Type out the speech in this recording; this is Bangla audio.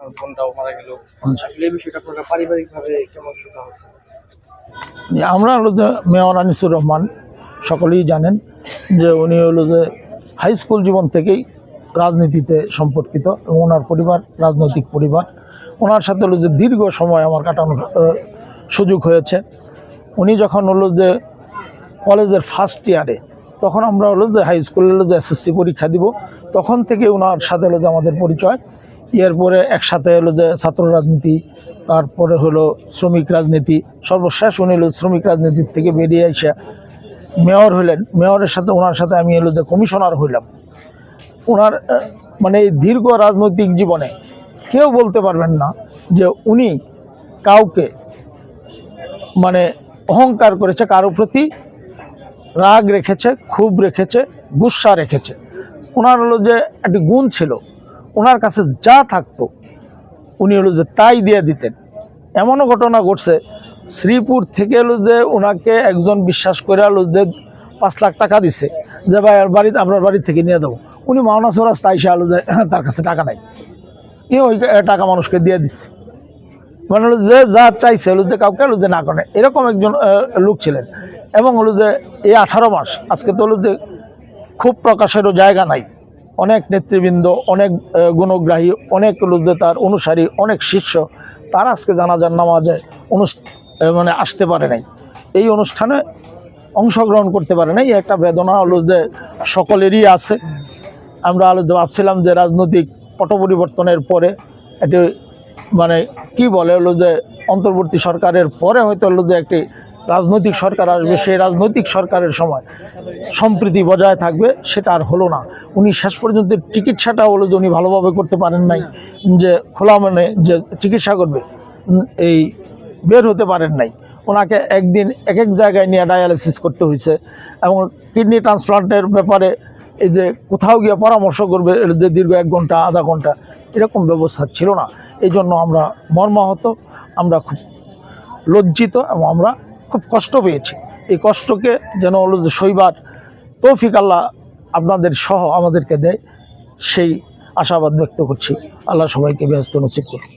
আপনার বোনটাও মারা গেল, আসলে এই বিষয়টা আপনারা পারিবারিকভাবে কেমন সুখা হচ্ছে? আমরা হলো যে মেয়র আনিসুর রহমান সকলেই জানেন যে উনি হলো যে হাই স্কুল জীবন থেকেই রাজনীতিতে সম্পর্কিত এবং ওনার পরিবার রাজনৈতিক পরিবার। ওনার সাথে হলো যে দীর্ঘ সময় আমার কাটানোর সুযোগ হয়েছে। উনি যখন হলো যে কলেজের ফার্স্ট ইয়ারে, তখন আমরা হলো যে হাই স্কুলে হলো যে এসএসসি পরীক্ষা দিব, তখন থেকে ওনার সাথে হলো যে আমাদের পরিচয়। এরপরে একসাথে হলো যে ছাত্র রাজনীতি, তারপরে হলো শ্রমিক রাজনীতি, সর্বশেষ উনি হলো শ্রমিক রাজনীতির থেকে বেরিয়ে এসে মেয়র হলেন। মেয়রের সাথে ওনার সাথে আমি হলো যে কমিশনার হইলাম। ওনার মানে এই দীর্ঘ রাজনৈতিক জীবনে কেউ বলতে পারবেন না যে উনি কাউকে মানে অহংকার করেছে, কারো প্রতি রাগ রেখেছে, ক্ষোভ রেখেছে, গুসা রেখেছে। ওনার হলো যে একটি গুণ ছিল, ওনার কাছে যা থাকতো উনি হলো যে তাই দিয়ে দিতেন। এমনও ঘটনা ঘটছে, শ্রীপুর থেকে হলো যে ওনাকে একজন বিশ্বাস করে হলো যে 5 লাখ টাকা দিছে যে ভাই আর বাড়িতে আপনার বাড়ি থেকে নিয়ে দেবো। উনি মাওনা চৌরাস্তা এসে হলো যে তার কাছে টাকা নাই, ওই টাকা মানুষকে দিয়ে দিচ্ছে। মানে হলো যে যা চাইছে হলো যে কাউকে হলো যে না করে, এরকম একজন লোক ছিলেন। এবং হলো যে এই 18 মাস আজকে তো হলো যে খুব প্রকাশেরও জায়গা নাই। অনেক নেতৃবৃন্দ, অনেক গুণগ্রাহী, অনেক হলো যে তার অনুসারী, অনেক শিষ্য, তারা আজকে জানাজার নামাজে মানে আসতে পারে নাই, এই অনুষ্ঠানে অংশগ্রহণ করতে পারে নাই। একটা বেদনা হলো যে সকলেরই আছে। আমরা হলো যে ভাবছিলাম যে রাজনৈতিক পট পরিবর্তনের পরে এটি মানে কি বলে হলো যে অন্তর্বর্তী সরকারের পরে হয়তো হলো যে একটি রাজনৈতিক সরকার আসবে, সেই রাজনৈতিক সরকারের সময় সম্প্রীতি বজায় থাকবে, সেটা আর হলো না। উনি শেষ পর্যন্ত চিকিৎসাটা হলো যে উনি ভালোভাবে করতে পারেন নাই, যে খোলা মনে যে চিকিৎসা করবে এই বের হতে পারেন নাই। ওনাকে একদিন এক এক জায়গায় নিয়ে ডায়ালিসিস করতে হয়েছে, এবং কিডনি ট্রান্সপ্লান্টের ব্যাপারে এই যে কোথাও গিয়ে পরামর্শ করবে যে দীর্ঘ 1 ঘন্টা আধা ঘন্টা, এরকম ব্যবস্থা ছিল না। এই জন্য আমরা মর্মাহত, আমরা খুব লজ্জিত এবং আমরা খুব কষ্ট পেয়েছি। এই কষ্টকে যেন হলো যে সইবার তৌফিক আল্লাহ আপনাদের সহ আমাদেরকে দেয়, সেই আশাবাদ ব্যক্ত করছি। আল্লাহ সবাইকে ব্যস্ত নসিব করুন।